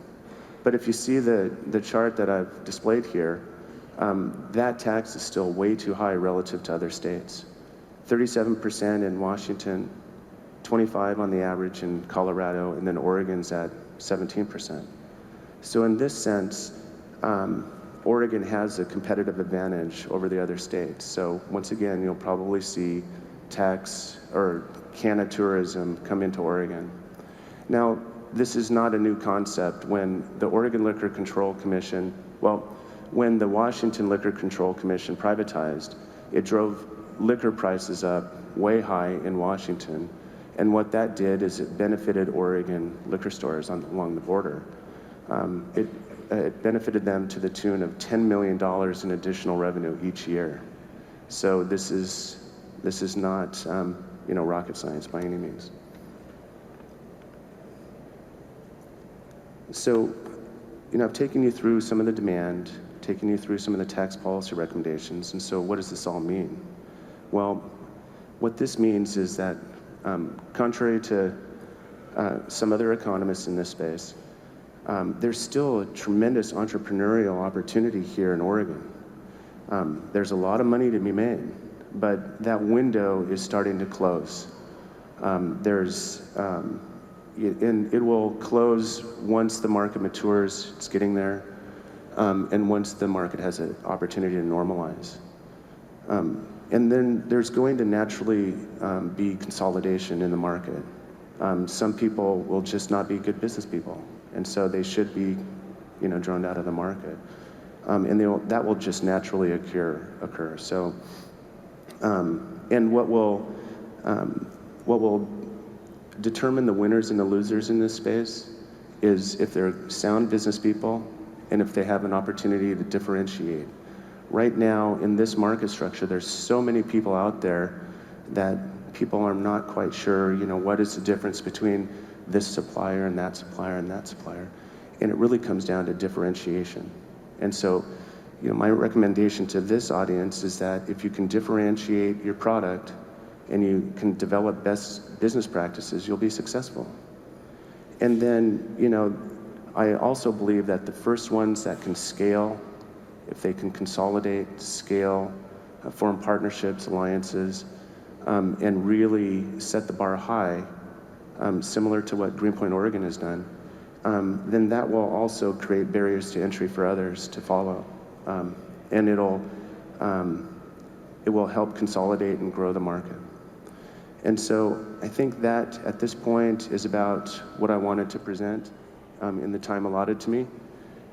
But if you see the chart that I've displayed here, that tax is still way too high relative to other states. 37% in Washington, 25 on the average in Colorado, and then Oregon's at 17%. So in this sense, Oregon has a competitive advantage over the other states. So once again, you'll probably see tax or canna tourism come into Oregon. Now, this is not a new concept. When the Oregon Liquor Control Commission, when the Washington Liquor Control Commission privatized, it drove liquor prices up way high in Washington. And what that did is it benefited Oregon liquor stores along the border. It benefited them to the tune of $10 million in additional revenue each year. So this is not rocket science by any means. So, I've taken you through some of the demand, taken you through some of the tax policy recommendations, and so what does this all mean? Well, what this means is that, contrary to some other economists in this space, there's still a tremendous entrepreneurial opportunity here in Oregon. There's a lot of money to be made, but that window is starting to close. And it will close once the market matures. It's getting there. and once the market has an opportunity to normalize. And then there's going to naturally be consolidation in the market. Some people will just not be good business people, and so they should be, droned out of the market. And that will just naturally occur. So, and what will determine the winners and the losers in this space is if they're sound business people and if they have an opportunity to differentiate. Right now, in this market structure, there's so many people out there that people are not quite sure, what is the difference between this supplier and that supplier and that supplier. And it really comes down to differentiation. And so, my recommendation to this audience is that if you can differentiate your product and you can develop best business practices, you'll be successful. And then, I also believe that the first ones that can scale, if they can consolidate, scale, form partnerships, alliances, and really set the bar high, similar to what Greenpoint, Oregon has done, then that will also create barriers to entry for others to follow. And it will help consolidate and grow the market. And so I think that at this point is about what I wanted to present in the time allotted to me.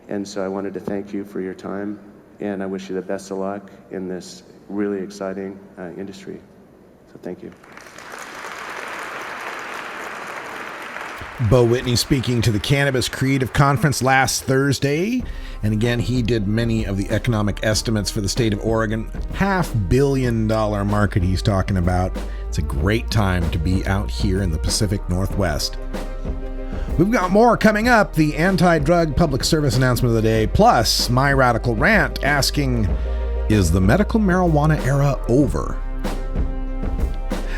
And so I wanted to thank you for your time, and I wish you the best of luck in this really exciting industry. So thank you. Beau Whitney speaking to the Cannabis Creative Conference last Thursday. And again, he did many of the economic estimates for the state of Oregon. $500 million market he's talking about. It's a great time to be out here in the Pacific Northwest. We've got more coming up. The anti-drug public service announcement of the day, plus my radical rant asking, is the medical marijuana era over?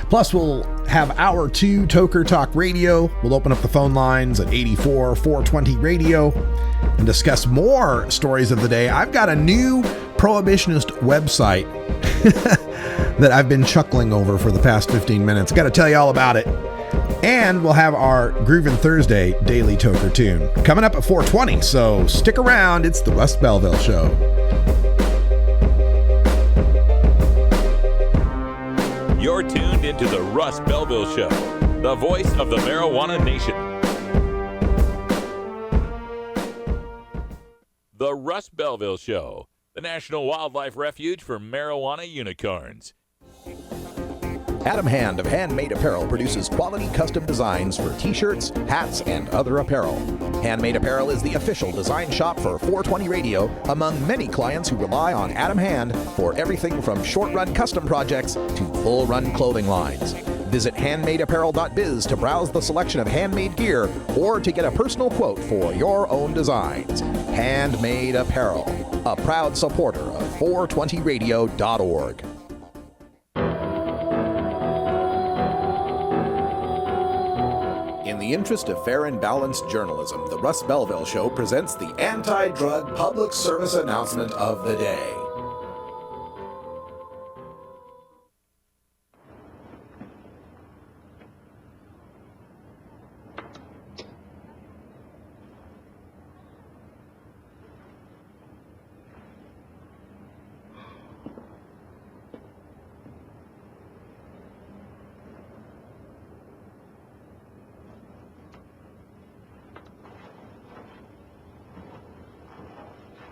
Plus, we'll have Hour 2 Toker Talk Radio. We'll open up the phone lines at 84-420 Radio and discuss more stories of the day. I've got a new prohibitionist website that I've been chuckling over for the past 15 minutes. Got to tell you all about it. And we'll have our Groovin' Thursday Daily Toker Tune coming up at 4:20, so stick around. It's the Russ Belville Show. You're tuned into the Russ Belville Show, the voice of the marijuana nation. The Russ Belville Show, the National Wildlife Refuge for marijuana unicorns. Adam Hand of Handmade Apparel produces quality custom designs for t-shirts, hats, and other apparel. Handmade Apparel is the official design shop for 420 Radio, among many clients who rely on Adam Hand for everything from short-run custom projects to full-run clothing lines. Visit handmadeapparel.biz to browse the selection of handmade gear or to get a personal quote for your own designs. Handmade Apparel, a proud supporter of 420radio.org. In the interest of fair and balanced journalism, the Russ Belville Show presents the anti-drug public service announcement of the day.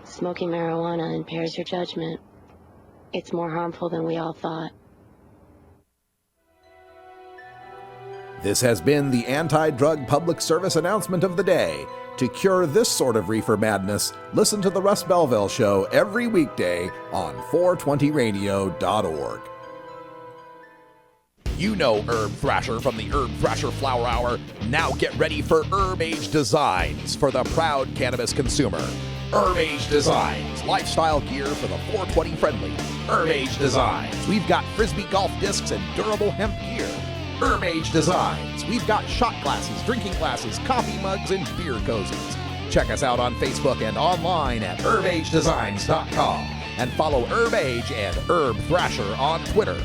Smoking marijuana impairs your judgment. It's more harmful than we all thought. This has been the anti-drug public service announcement of the day. To cure this sort of reefer madness, listen to the Russ Belville Show every weekday on 420radio.org. You know Herb Thrasher from the Herb Thrasher Flower Hour. Now get ready for Herb Age Designs for the proud cannabis consumer. Herb Age Designs, lifestyle gear for the 420 friendly. Herb Age Designs, we've got Frisbee golf discs and durable hemp gear. Herb Age Designs, we've got shot glasses, drinking glasses, coffee mugs, and beer cozies. Check us out on Facebook and online at herbagedesigns.com and follow Herb Age and Herb Thrasher on Twitter.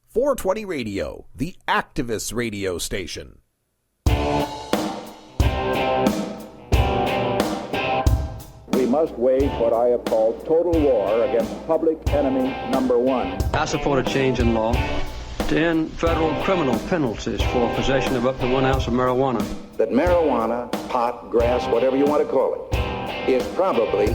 420 Radio, the activist radio station. we must wage what I have called total war against public enemy number one. I support a change in law to end federal criminal penalties for possession of up to 1 ounce of marijuana. That marijuana, pot, grass, whatever you want to call it, is probably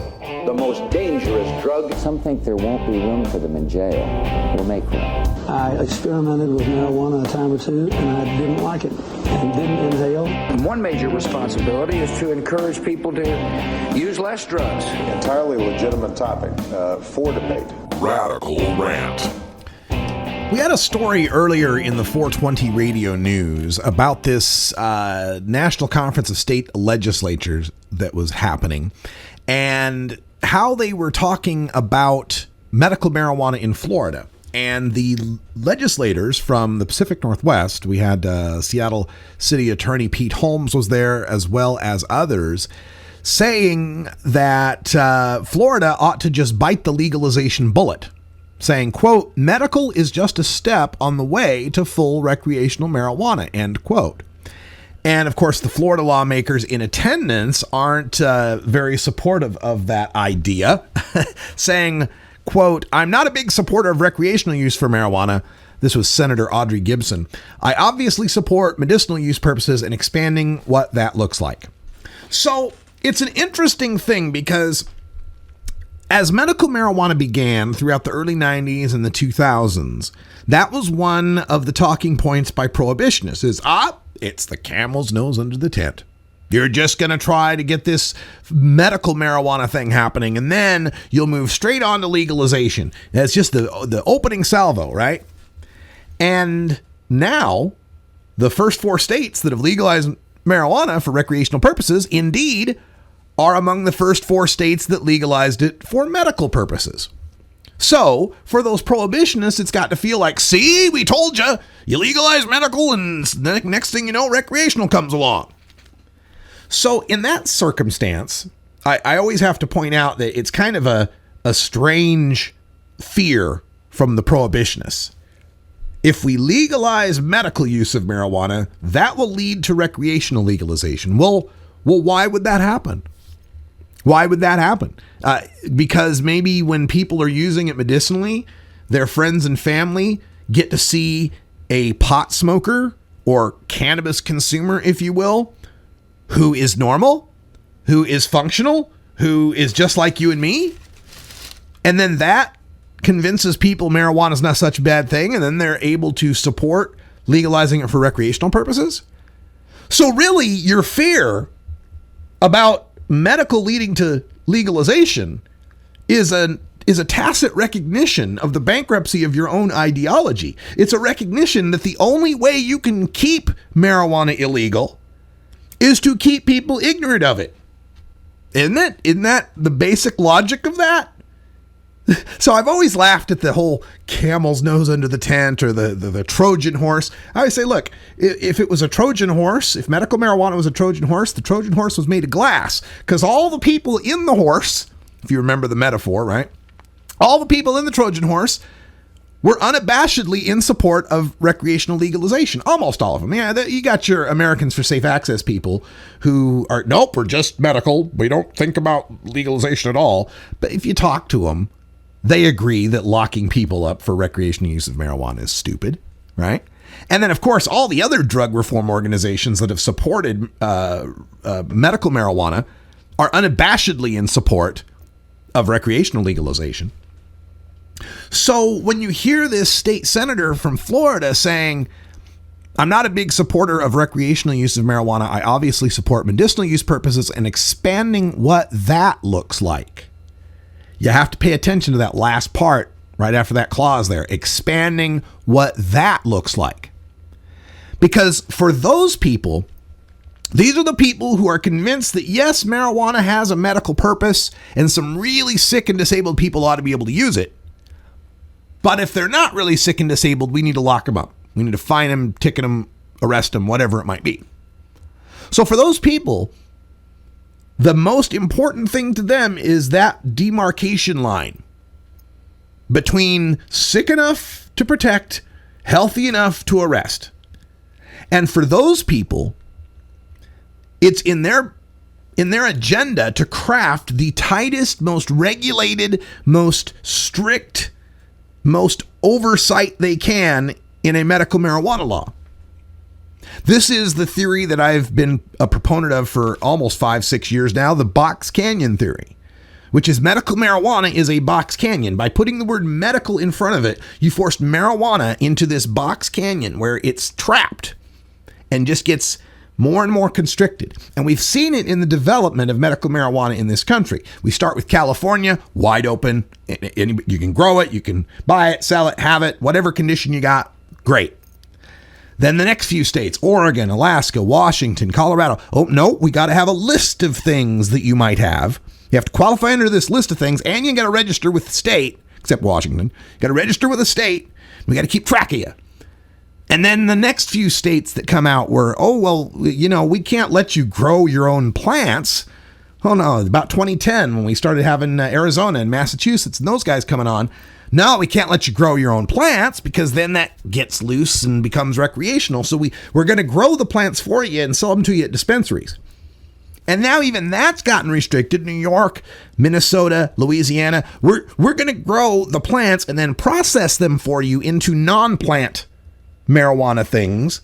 the most dangerous drug. Some think there won't be room for them in jail. We'll make room. I experimented with marijuana a time or two, and I didn't like it and didn't inhale. One major responsibility is to encourage people to use less drugs. Entirely legitimate topic for debate. Radical Rant. We had a story earlier in the 420 radio news about this National Conference of State Legislatures that was happening and how they were talking about medical marijuana in Florida. And the legislators from the Pacific Northwest, we had Seattle City Attorney Pete Holmes was there, as well as others, saying that Florida ought to just bite the legalization bullet, saying, quote, medical is just a step on the way to full recreational marijuana, end quote. And of course, the Florida lawmakers in attendance aren't very supportive of that idea, saying, quote, I'm not a big supporter of recreational use for marijuana. This was Senator Audrey Gibson. I obviously support medicinal use purposes and expanding what that looks like. So it's an interesting thing because as medical marijuana began throughout the early 90s and the 2000s, that was one of the talking points by prohibitionists is, it's the camel's nose under the tent. You're just going to try to get this medical marijuana thing happening, and then you'll move straight on to legalization. That's just the opening salvo, right? And now, the first 4 states that have legalized marijuana for recreational purposes, indeed, are among the first 4 states that legalized it for medical purposes. So, for those prohibitionists, it's got to feel like, see, we told you, you legalize medical and the next thing you know, recreational comes along. So, in that circumstance, I always have to point out that it's kind of a strange fear from the prohibitionists. If we legalize medical use of marijuana, that will lead to recreational legalization. Well, why would that happen? Why would that happen? Because maybe when people are using it medicinally, their friends and family get to see a pot smoker or cannabis consumer, if you will, who is normal, who is functional, who is just like you and me. And then that convinces people marijuana is not such a bad thing. And then they're able to support legalizing it for recreational purposes. So really, your fear about medical leading to legalization is a tacit recognition of the bankruptcy of your own ideology. It's a recognition that the only way you can keep marijuana illegal is to keep people ignorant of it. Isn't it? Isn't that the basic logic of that? So I've always laughed at the whole camel's nose under the tent or the Trojan horse. I always say, look, if it was a Trojan horse, if medical marijuana was a Trojan horse, the Trojan horse was made of glass because all the people in the horse, if you remember the metaphor, right? All the people in the Trojan horse were unabashedly in support of recreational legalization. Almost all of them. Yeah, you got your Americans for Safe Access people who are, nope, we're just medical. We don't think about legalization at all. But if you talk to them, they agree that locking people up for recreational use of marijuana is stupid, right? And then, of course, all the other drug reform organizations that have supported medical marijuana are unabashedly in support of recreational legalization. So when you hear this state senator from Florida saying, I'm not a big supporter of recreational use of marijuana, I obviously support medicinal use purposes and expanding what that looks like. You have to pay attention to that last part right after that clause there, expanding what that looks like. Because for those people, these are the people who are convinced that, yes, marijuana has a medical purpose and some really sick and disabled people ought to be able to use it. But if they're not really sick and disabled, we need to lock them up. We need to fine them, ticket them, arrest them, whatever it might be. So for those people, the most important thing to them is that demarcation line between sick enough to protect, healthy enough to arrest. And for those people, it's in their in their agenda to craft the tightest, most regulated, most strict, most oversight they can in a medical marijuana law. This is the theory that I've been a proponent of for almost 5-6 years now, the box canyon theory, which is medical marijuana is a box canyon. By putting the word medical in front of it, you forced marijuana into this box canyon where it's trapped and just gets more and more constricted. And we've seen it in the development of medical marijuana in this country. We start with California, wide open. You can grow it, you can buy it, sell it, have it, whatever condition you got, great. Then the next few states, Oregon, Alaska, Washington, Colorado. Oh, no, we got to have a list of things that you might have. You have to qualify under this list of things, and you got to register with the state, except Washington. You got to register with the state. We got to keep track of you. And then the next few states that come out were, oh, well, we can't let you grow your own plants. Oh, no, about 2010 when we started having Arizona and Massachusetts and those guys coming on. No, we can't let you grow your own plants because then that gets loose and becomes recreational. So we're going to grow the plants for you and sell them to you at dispensaries. And now even that's gotten restricted. New York, Minnesota, Louisiana, we're going to grow the plants and then process them for you into non-plant marijuana things,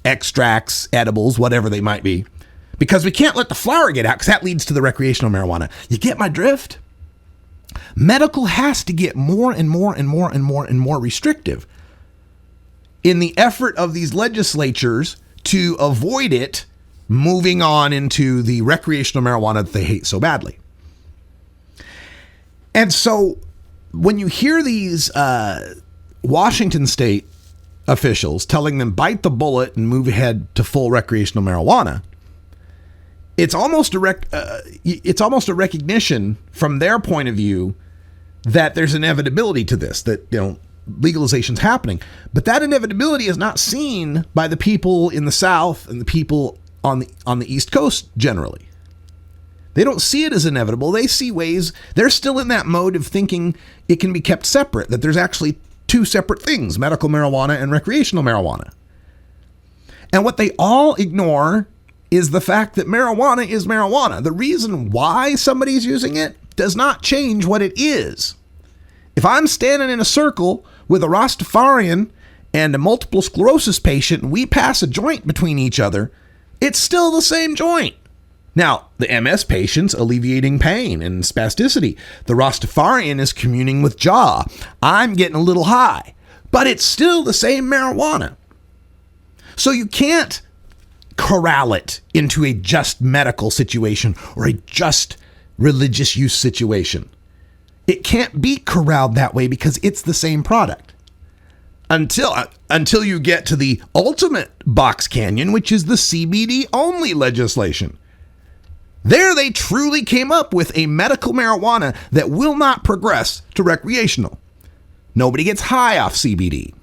extracts, edibles, whatever they might be, because we can't let the flower get out because that leads to the recreational marijuana. You get my drift? Medical has to get more and more and more and more and more restrictive in the effort of these legislatures to avoid it moving on into the recreational marijuana that they hate so badly. And so when you hear these Washington state officials telling them bite the bullet and move ahead to full recreational marijuana, it's almost a recognition from their point of view that there's inevitability to this, that legalization's happening. But that inevitability is not seen by the people in the South and the people on the East Coast generally. They don't see it as inevitable. They see ways. They're still in that mode of thinking it can be kept separate, that there's actually two separate things, medical marijuana and recreational marijuana. And what they all ignore is the fact that marijuana is marijuana. The reason why somebody's using it does not change what it is. If I'm standing in a circle with a Rastafarian and a multiple sclerosis patient and we pass a joint between each other, it's still the same joint. Now, the MS patient's alleviating pain and spasticity. The Rastafarian is communing with jaw. I'm getting a little high, but it's still the same marijuana. So you can't corral it into a just medical situation or a just religious use situation. It can't be corralled that way because it's the same product. Until you get to the ultimate box canyon, which is the CBD only legislation. There they truly came up with a medical marijuana that will not progress to recreational. Nobody gets high off CBD.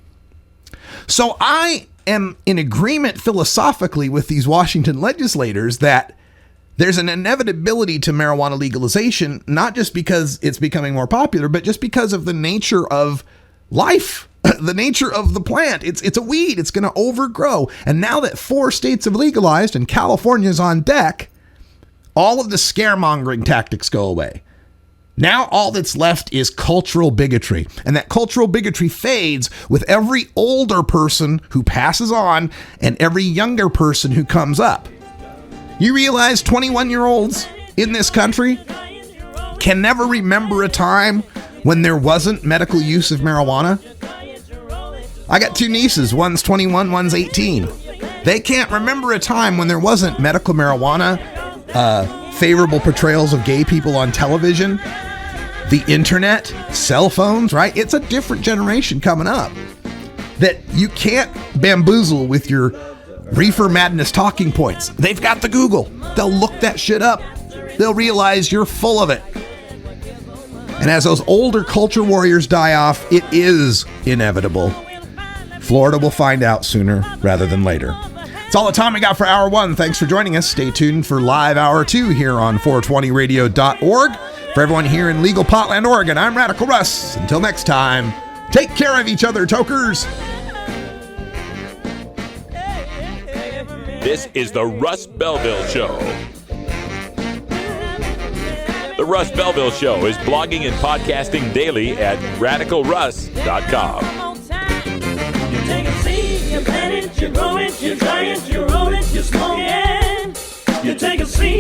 So I am in agreement philosophically with these Washington legislators that there's an inevitability to marijuana legalization, not just because it's becoming more popular, but just because of the nature of life, the nature of the plant. It's a weed. It's going to overgrow. And now that 4 states have legalized and California's on deck, all of the scaremongering tactics go away. Now all that's left is cultural bigotry. And that cultural bigotry fades with every older person who passes on and every younger person who comes up. You realize 21-year-olds in this country can never remember a time when there wasn't medical use of marijuana? I got 2 nieces, one's 21, one's 18. They can't remember a time when there wasn't medical marijuana, favorable portrayals of gay people on television, the internet, cell phones, right? It's a different generation coming up that you can't bamboozle with your reefer madness talking points. They've got the Google. They'll look that shit up. They'll realize you're full of it. And as those older culture warriors die off, it is inevitable. Florida will find out sooner rather than later. That's all the time we got for Hour 1. Thanks for joining us. Stay tuned for live Hour 2 here on 420radio.org. For everyone here in legal Potland, Oregon, I'm Radical Russ. Until next time, take care of each other, tokers. This is the Russ Belville Show. The Russ Belville Show is blogging and podcasting daily at radicalruss.com. You take a seed, you plant it, you grow it, you dry it, you roll it, you smoke it. You take a seed.